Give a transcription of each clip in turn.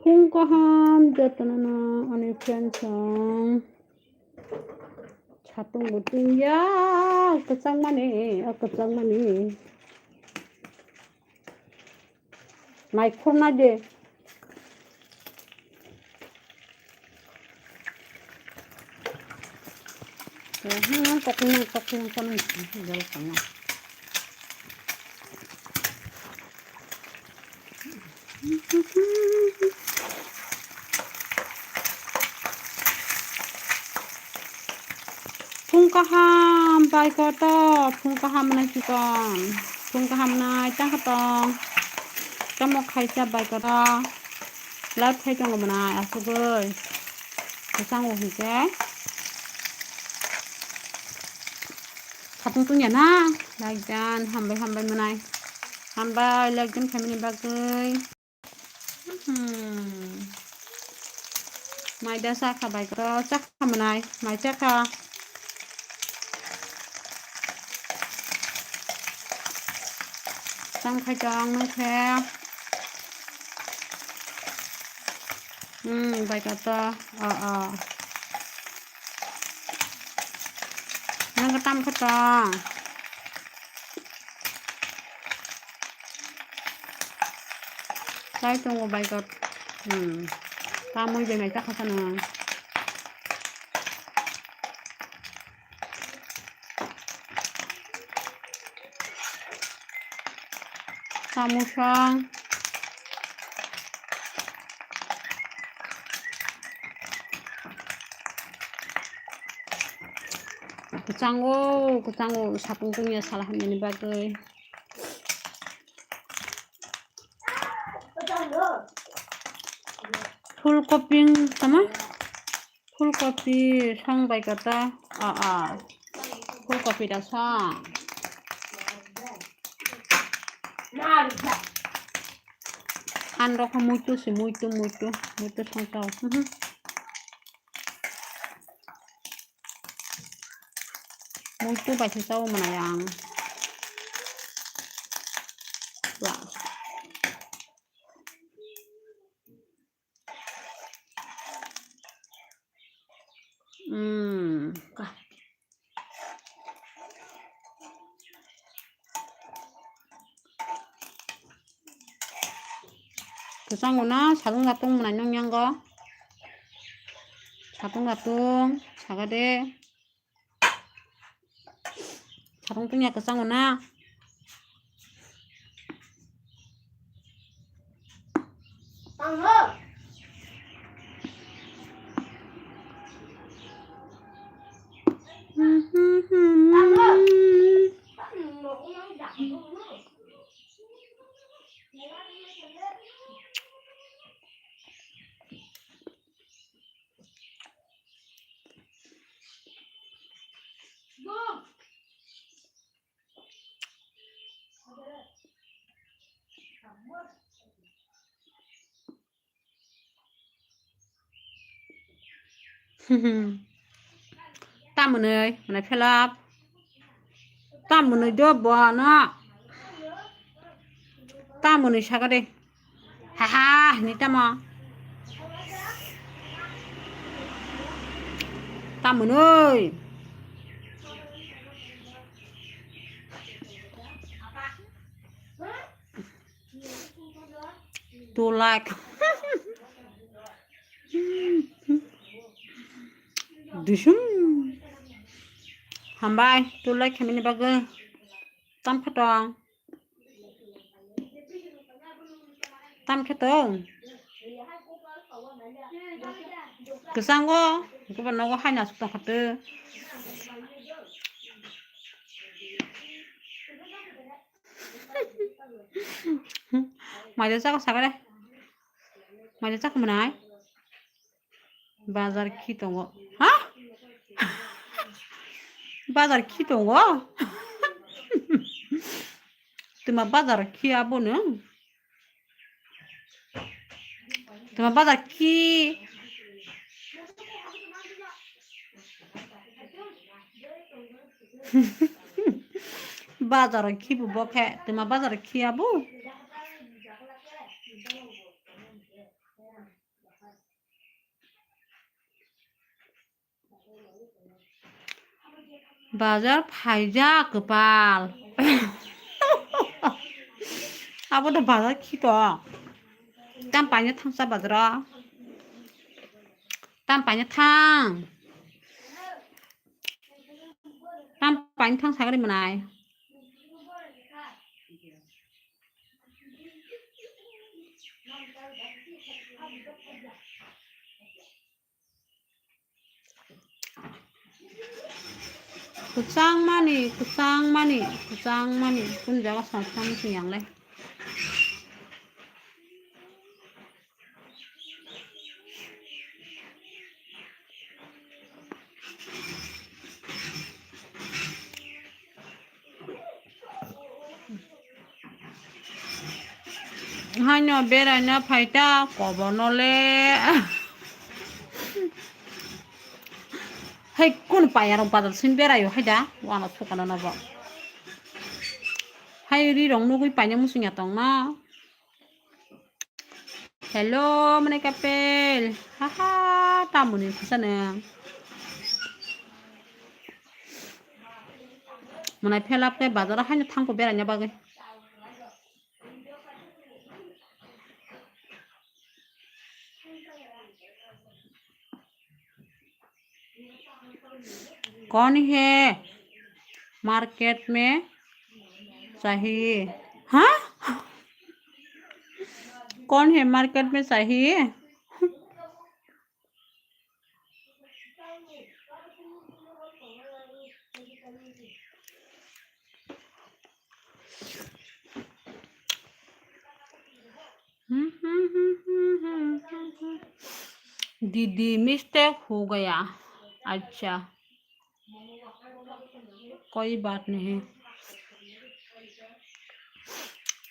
홍과함 됐다나 아니 편성 자동 못등야 끝장만이 마이 코나제 그냥 꺼는 이럴 거냐 풍가함 바이거다 풍가함 나 지금 풍가함 나 짱하다 짱뭐 카이자 바이거다 라이프 해준 거구나 야수글 대상호 이제 사풍뚱이야 나 라이잔 한발 문화이 한발 라이잔 패밀리 바그이 마이 다사카 바이거다 짝하 문화이 마이 짝하 짱 khai nó khe 바이거다 nó có tâm khai cái trong bài gật ta mới về này chắc không sao ta mua sang cái 장고 사봉둥이에 살아하는 바들 풀커피 잠깐만 풀커피 상 바이거다 풀커피다 상 ăn đó không muito xong tàu muito bài thì tàu mà này ăn 그 쌍구나 자동납동 문 안녕한 거 자동납동 자가대 자동뚱이야 그 쌍구나 ta một người này phải làm ta một người đưa bò nó ta một người sao cái đi ha nít ta mà ta một người to like düşün hambai to like kami ni bagai tam khatong 그 싼 거 이거 너가 하나 숙당 갔대 mày đã chắc sao cái đây mày đã chắc mình ai bazar 키동어 hả bazar 키동어 tụi mà bazar kia 보는 tụi mà bazar kia bazar ki bu bokhe tụi mà bazar kia bu बाजार फायजा कपाल 아버도 바जार 키도 땀 많이 탕 싸봐더라 땀 많이 탕 사그리 뭐나이 구짱마니 군자가 성상이 양래 하냐 베라냐 파이타 거버놀레 hay kun payarong padal simbera yo haida wana thukana na ba hay ri rong nugui panya musunya tong na hello mane kapel haha tamuni khasana mane phelap ke bazar hanya thangko beranya bagai कौन है market में चाहिए हाँ कौन है market में चाहिए दीदी मिस्टेक हो गया अच्छा कोई बात नहीं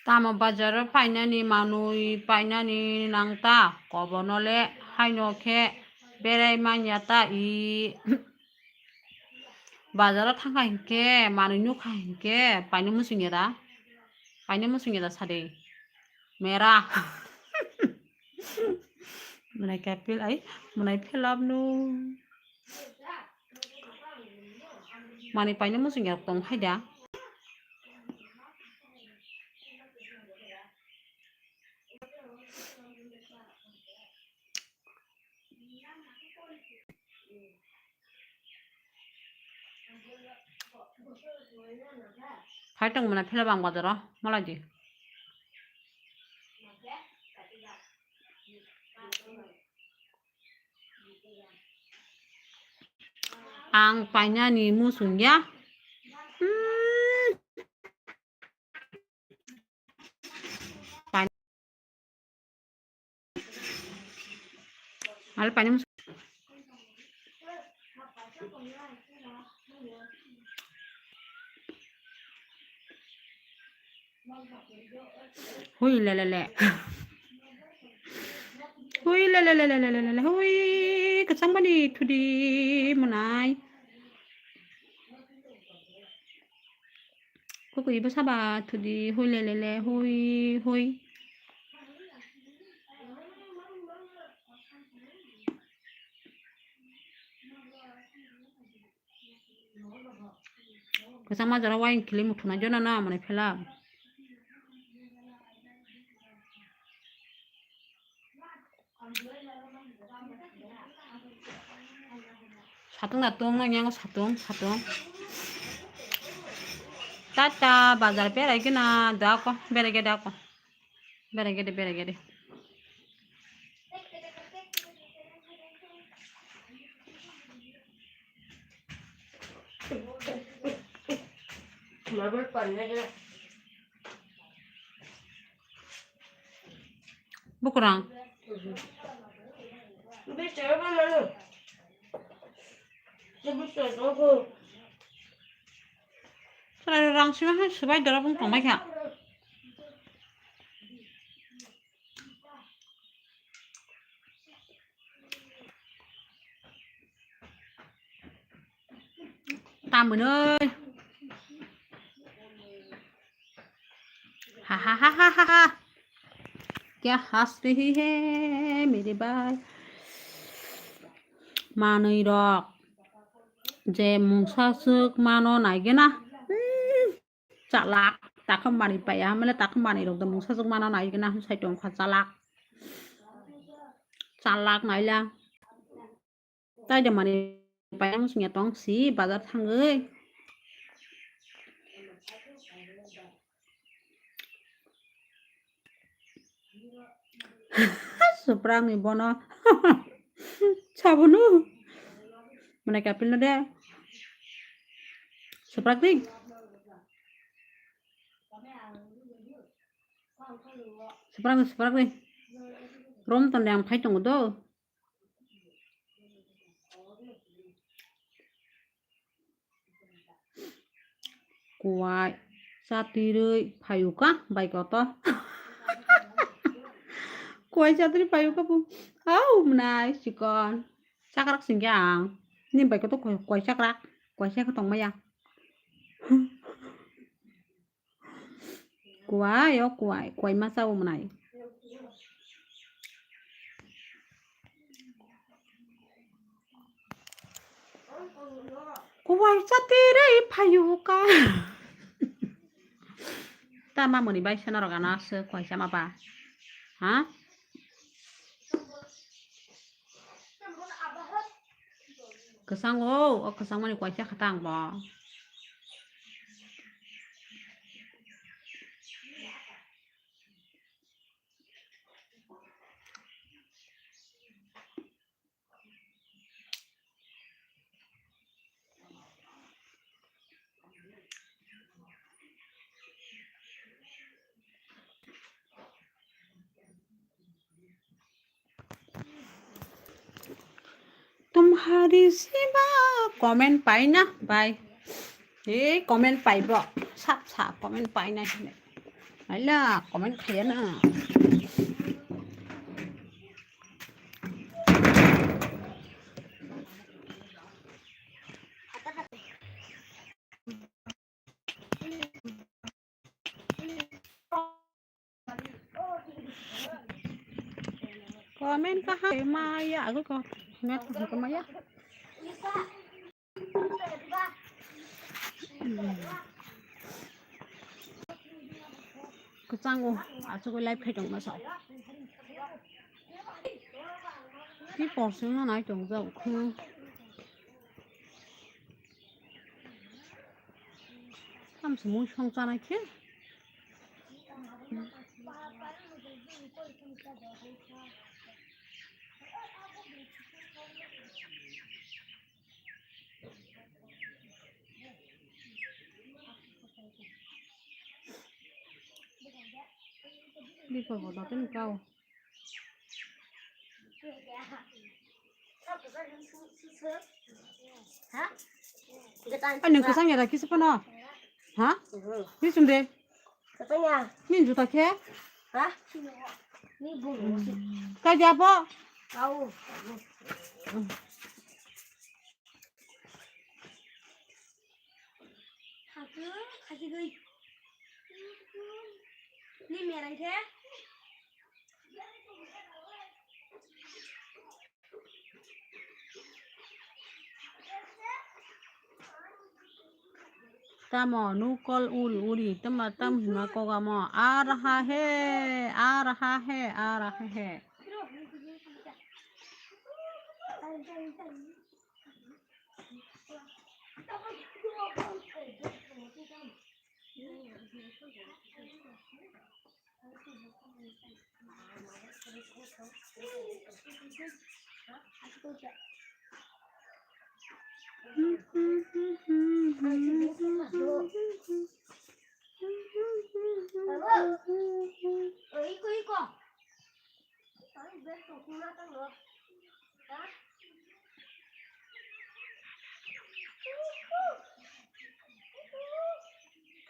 ताम बाजार फाइनानी मानुई फाइनानी नांगता कबनले हाइनखे बेराय मानियाता इ बाजार थांगा हिनके मानुई नुखा हिनके पाइनो मुसिंगेरा सादे मेरा मनाय कैपिल आई मनाय फेलाबनु माने पाइनो मुसिंगेरा तंग हायदा फाइटंग मनाय फेलाबां बाजारा मालायदि आं पाइनानि मुसुंया आल पाइना मुसुं हुई ले हुई ले हुई कचांबानि थुदि मनाय कोको इबो साबा थुदि हुई ले हुई कचां माजारा वाइन किले मुथुना जना ना मने फेला 사tung 나tung 그냥 사tung 따따 바जार 베라게나 다고 베라게 먹을 뻔해 뭐그랑 근데 제가는 사람이랑 치면 한 스바이 들어본 정말이야. Tạm ơi. Ha. क्या हंस रही है मेरे बाल मानुई रक जे मुंसासोक मानो नायगोना चालाक ताखम्बानि पाया हमले ताखम्बानि रok da मुंसासोक मानो नायगोना साइटं खा चालाक नायला ताइ da mani payang singya tong si bazar thangoi Suprang ni bono sabunu mana kapil na de Suprak ding Suprak ding rom ton yang phai tong do kuai satirui phayuka bai ko to kuai satiri phayuka pu au mnai sikon sakrak singyang nim bai ko to kuai sakrak tong maya kuai masa mnai kuai satiri phayuka Tama muni bai sana roga nase kuai sama ba ha kesang kesang mani kuai sia khatang ba तुम्हारी सिवा comment पाइ ना by comment पाइब shop comment पाइ ना हैला comment खाया ना comment कहाँ माया aku kok net ke maya Kecanggu, aku live khai dong masa. Cái portion nó nãy trồng dầu khô. Làm sao muốn không ra này chứ? Đi vào đó tên cao. Anh đừng có sang nhà này kia sao nào? Hả? Đi xuống đây. Nhìn chúng ta kia. Hả? Cái gì apa? Tahu. Kasih gue. Ini merah ke? Tamo nukol uri tama tam hima kogamo a raha he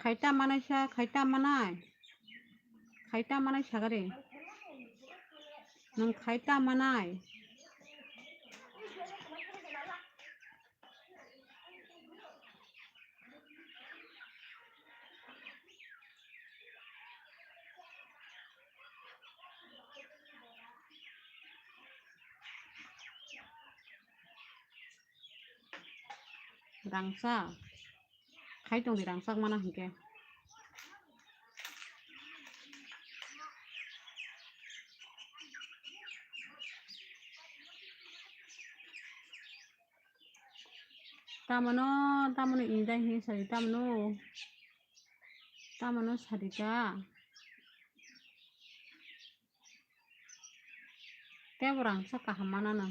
Khaita manai sagare nang khaita manai Rangsa. Khai tong di rangsak mana hingke. Tamano indai hi sari tamano sarita. Teo rangsa kahamana na.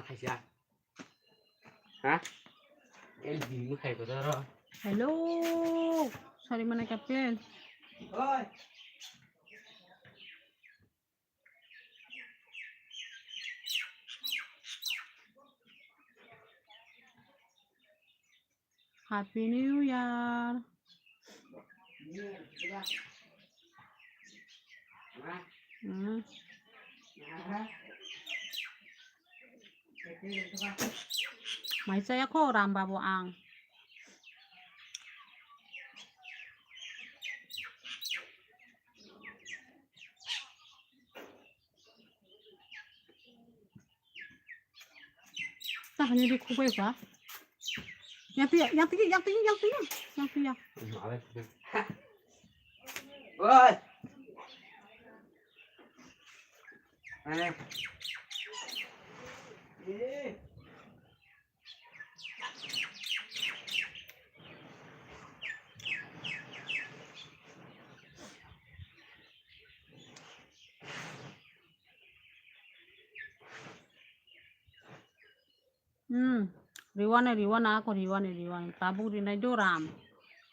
Khai hả em gì mới khai của tao đó Hello. Sorry mana kapel. ơi Happy New Year. Hmm. Mai saya ko ram babu ang. Ta hanya di kubai ba? Yang tu ya. ơi này Riwan ako riwan. Kabuk di nai do ram.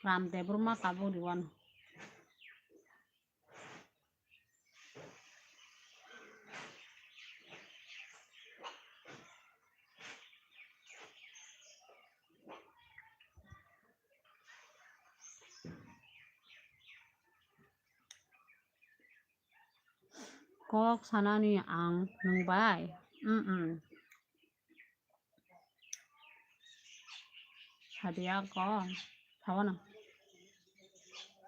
Ram te bruma kabuk riwan. Kok sana ni ang nung bay. Hadiah ko. Tawa na.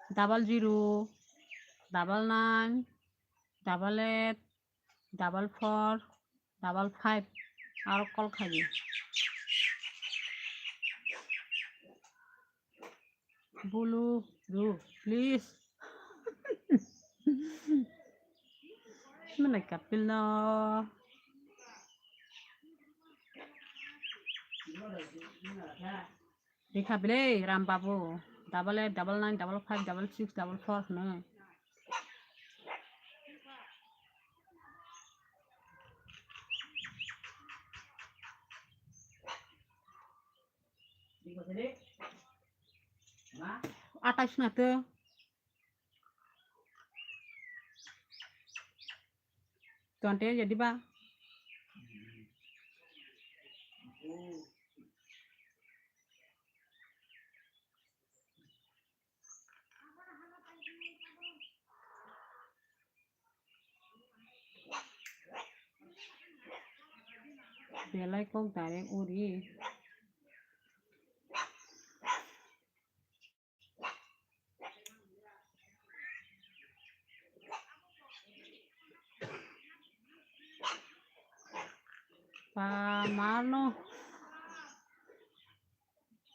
00 99 88 44 55 R call খাবি blue রু please mana kapil na. Di kapil Ram Babu. 8899556644 na. Atas na to. Tuante jadi ba. Belai kong tarik uri. Pamano.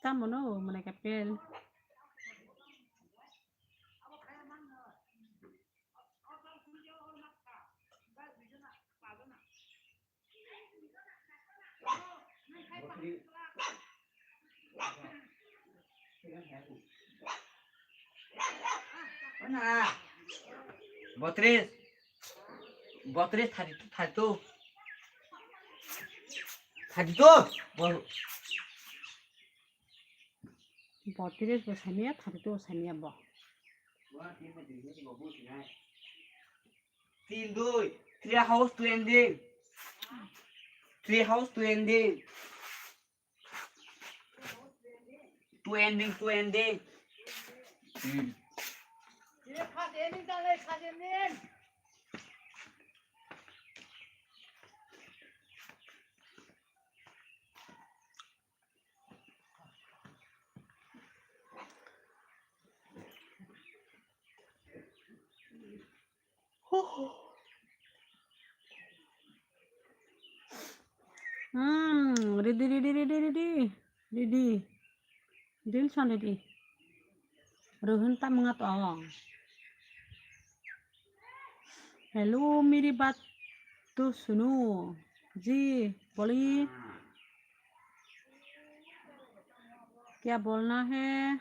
Tamo no mana kapil. Mana? 32 32 Botiris bersania, tharitu bersania boh. 3 house to ending 3 house to ending to ending Ready. Dil san ready. Rohan tak mengat awang. Hello मेरी बात तो सुनो जी बोलिए क्या बोलना है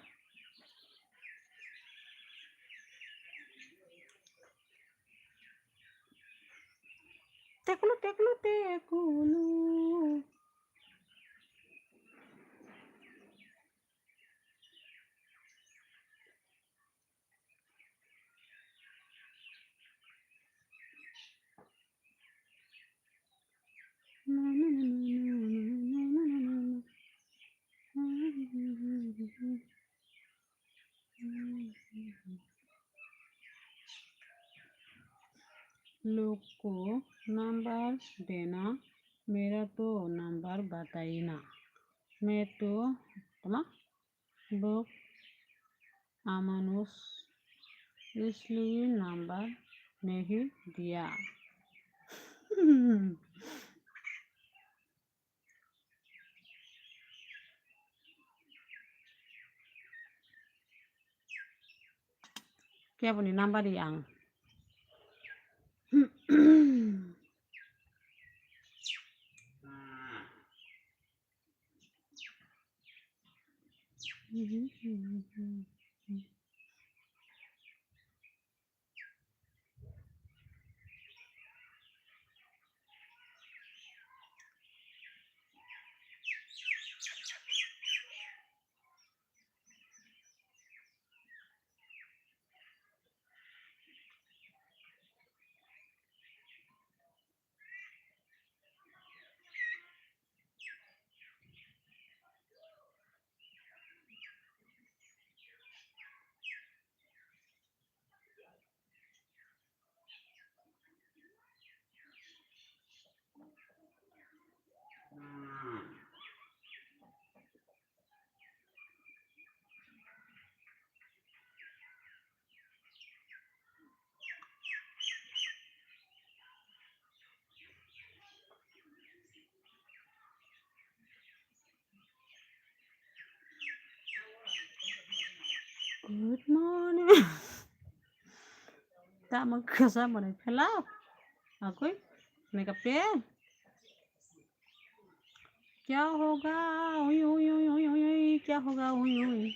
टेकलो लोग को नंबर देना मेरा तो नंबर बताइए मैं तो लोग अमानुष इसलिए नंबर नहीं दिया क्या बोली number yang Good morning. Tak magkasama ng hello. कोई मेकअप पे क्या होगा उई उई उई उई उई उई, क्या होगा उई उई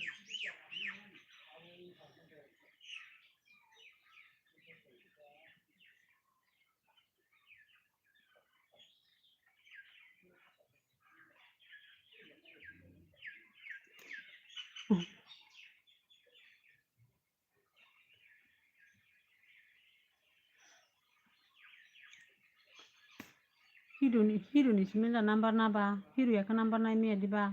हिरुनि सिमेला नाम्बार नाबा हिरुया का नाम्बार नाय मिया दिबा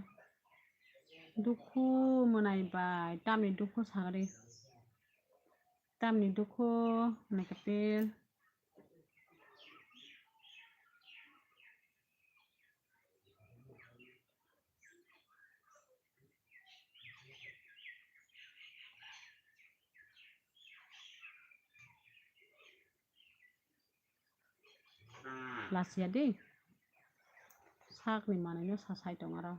दुखु मोनायबाय तामनि दुखु सागरे तामनि दुखु मेकअप पे लासिया दे सागनि मानायनो सासाय दं आरो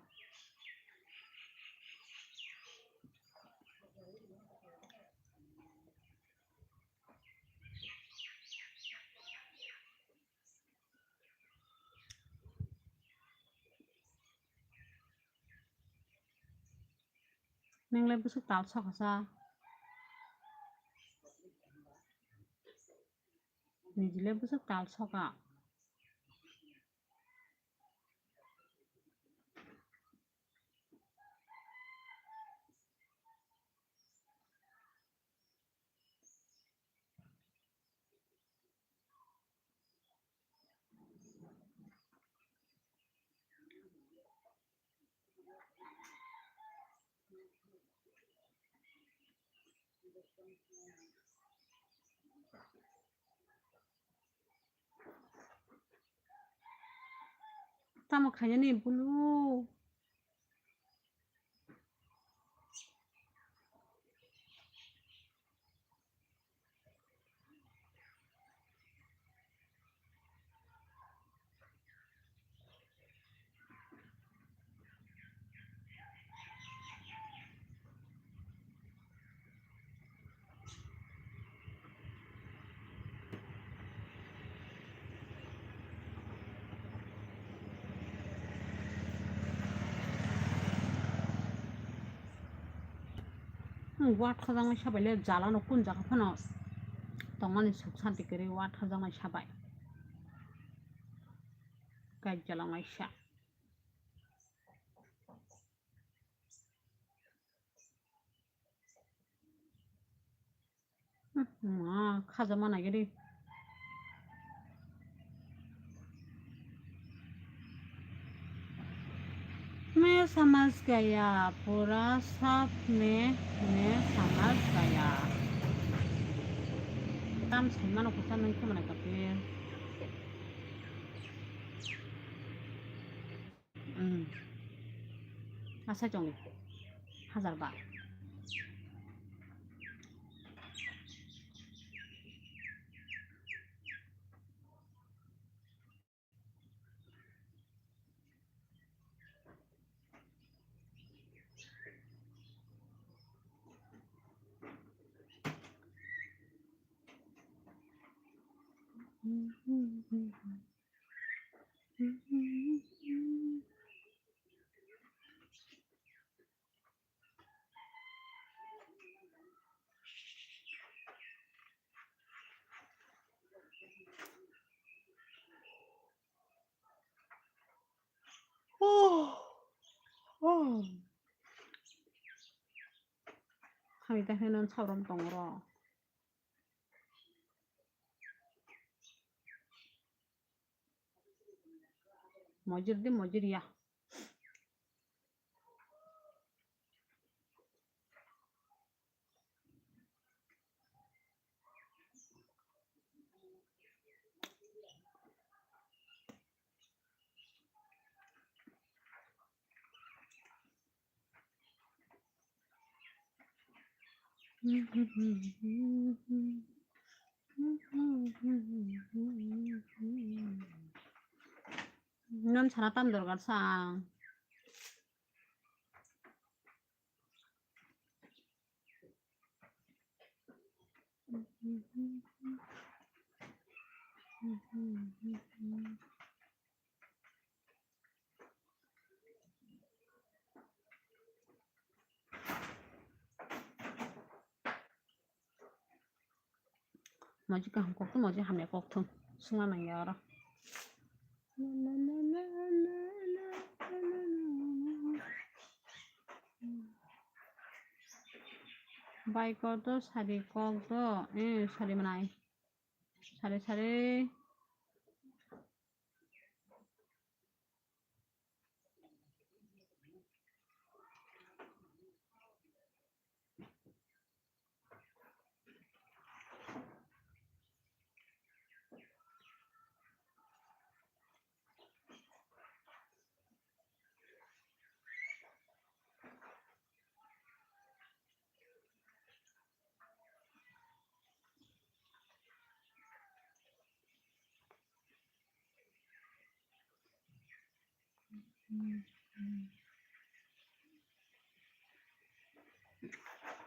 नोंलाय बुसु ताल सखासा निजिलाय बुसु ताल सका तामो खाया नी बुलु वाट खजांनाय साबायले जालानो कुन जागा फनो तंमानि सुख शांति करे वाट खजांनाय साबाय गाइड जालांनाय सा मा खाजा मा नागिरे मैं समझ गया पूरा सब मैं समझ गया ताम सैमानो खोथा नों खोमाना कापे आसा जंग 1000 बार 하이다 해는 처럼 동으로 머지르디 머지리야 넌 잘했단 들어갔어 뭐지 그 한국도 뭐지 하면 꼭통 승하는 게 알아. 바이거도 사리 꼭도 예 사리만 아이 사리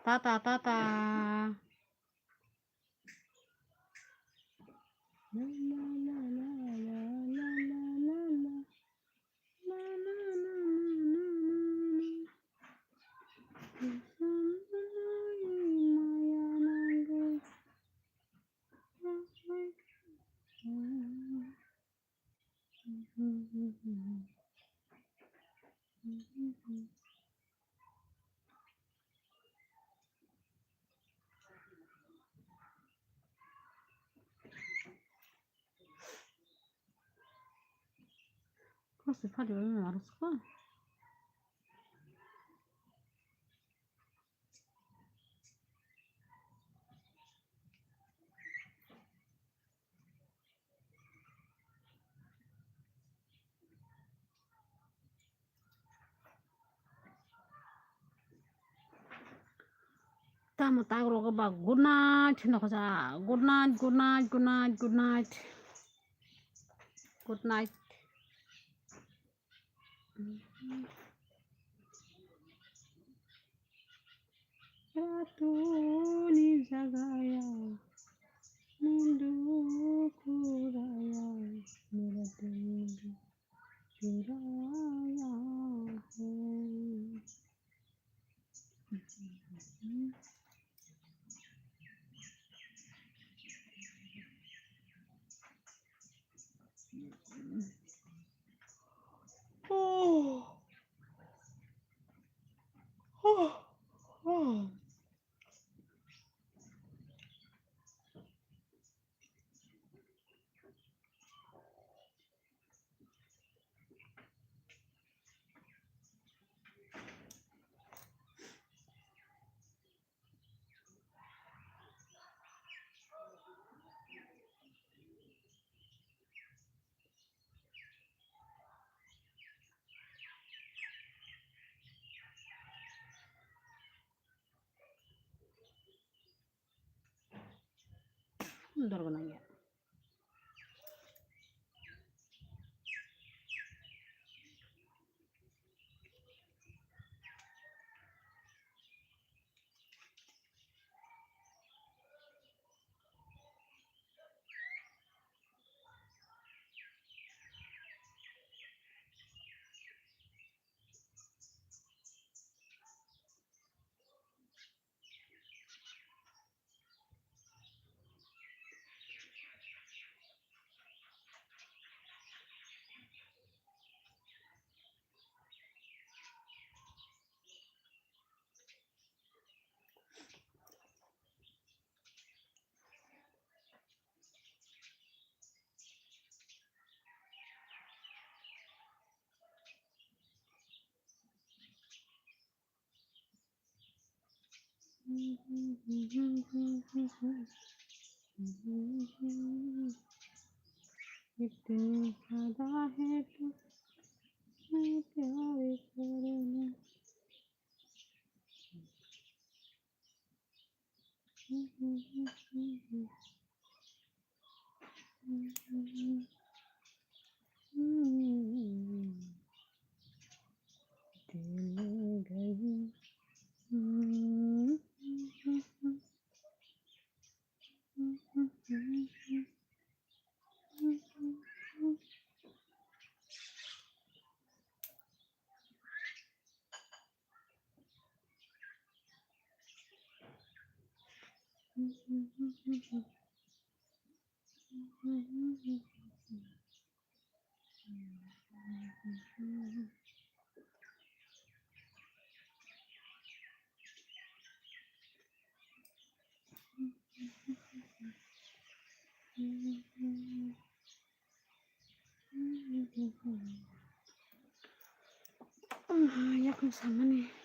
따따 그래서 팔이 얼마나 많았을까? Tamo tagro ka ba good night nako sa good night good night Ratuni jagaya Nindu kuraya Mera dil churaya hai Oh, oh, oh. Ndorgo na ya. इतनी ज़्यादा है तो मैं प्यार करना दिल गई 약간 사만해.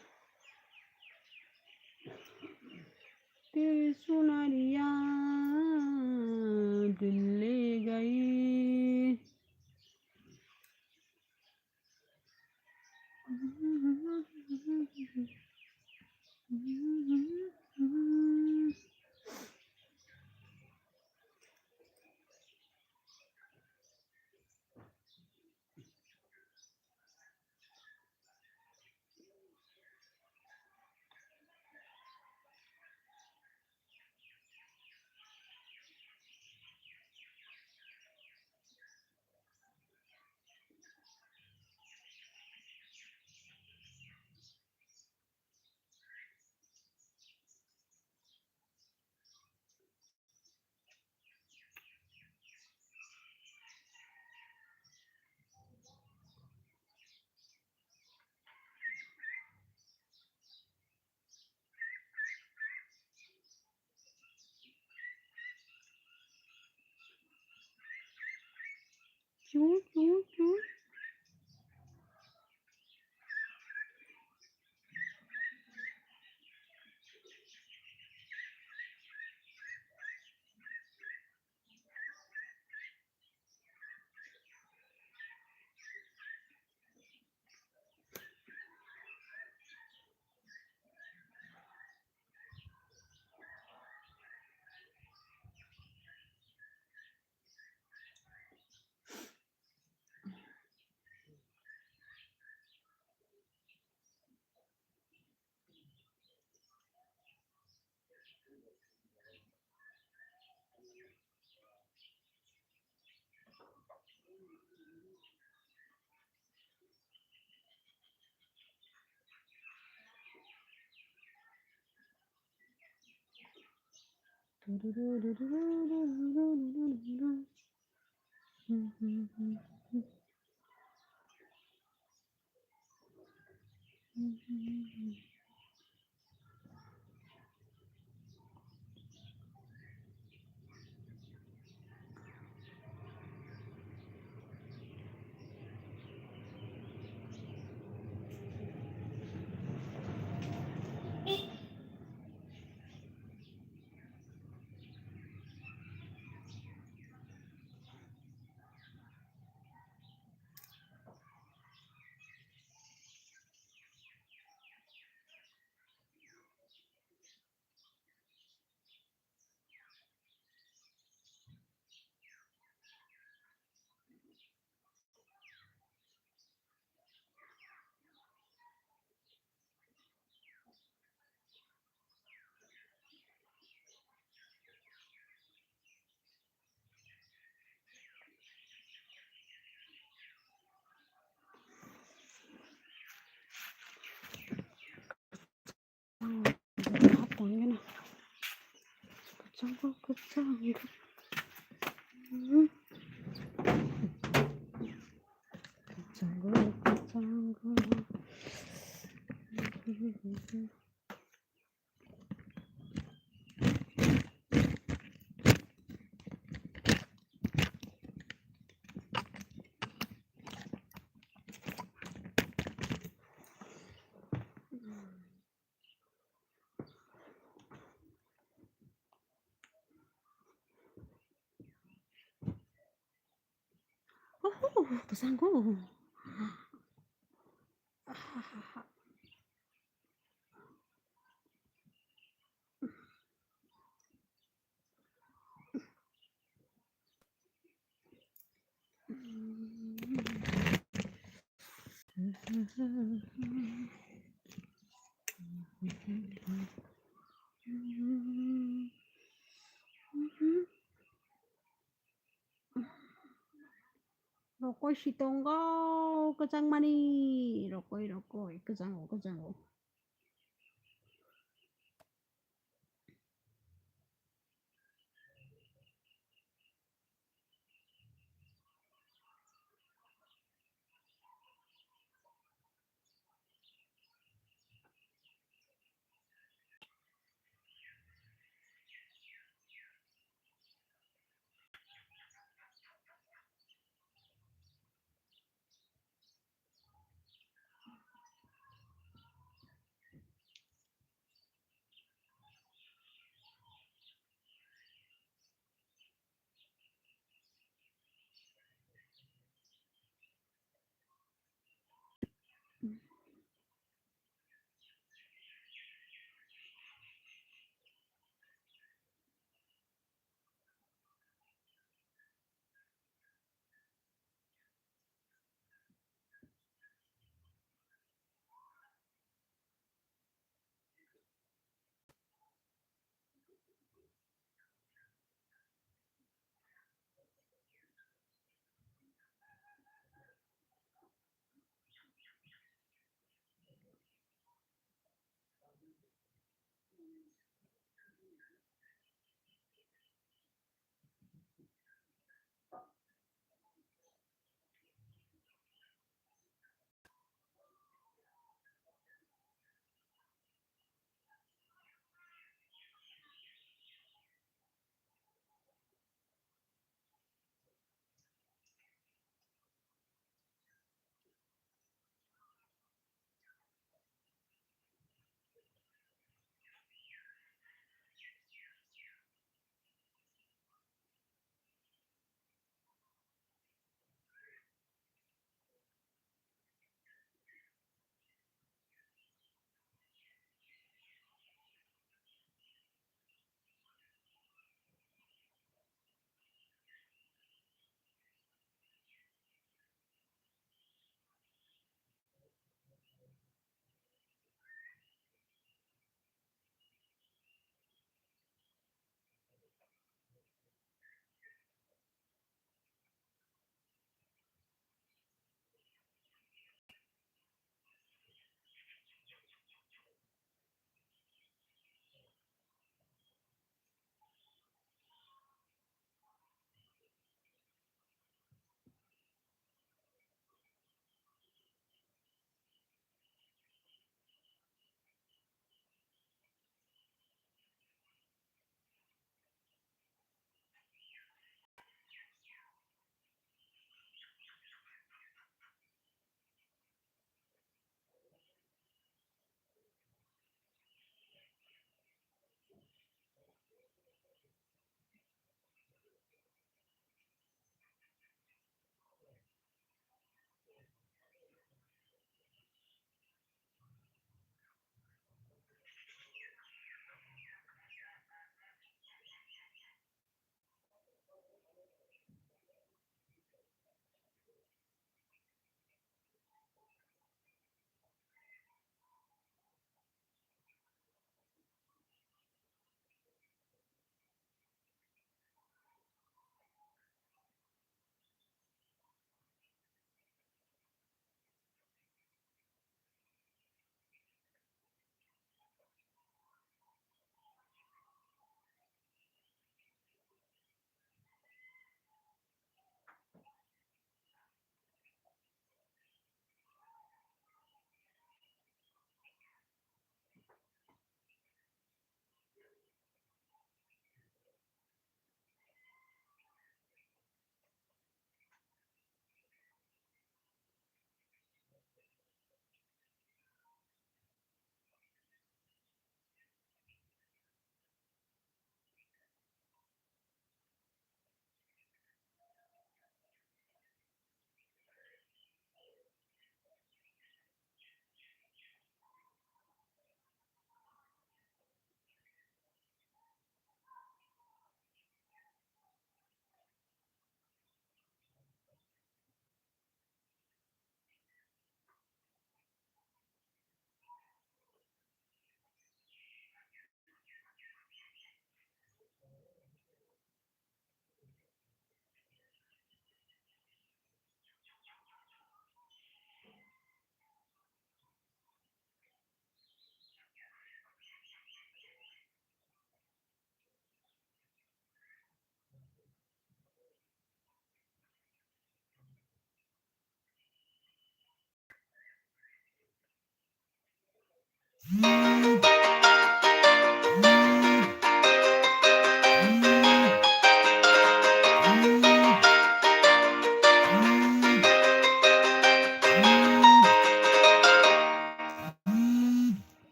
तेरी सुनरिया दिल ले गई क्यों क्यों क्यों 당연히 그짱구 그짱구 그짱구 그짱구 오호 그짱구 Rokoi sitongo kacang mani rokoi rokoi kacang kacang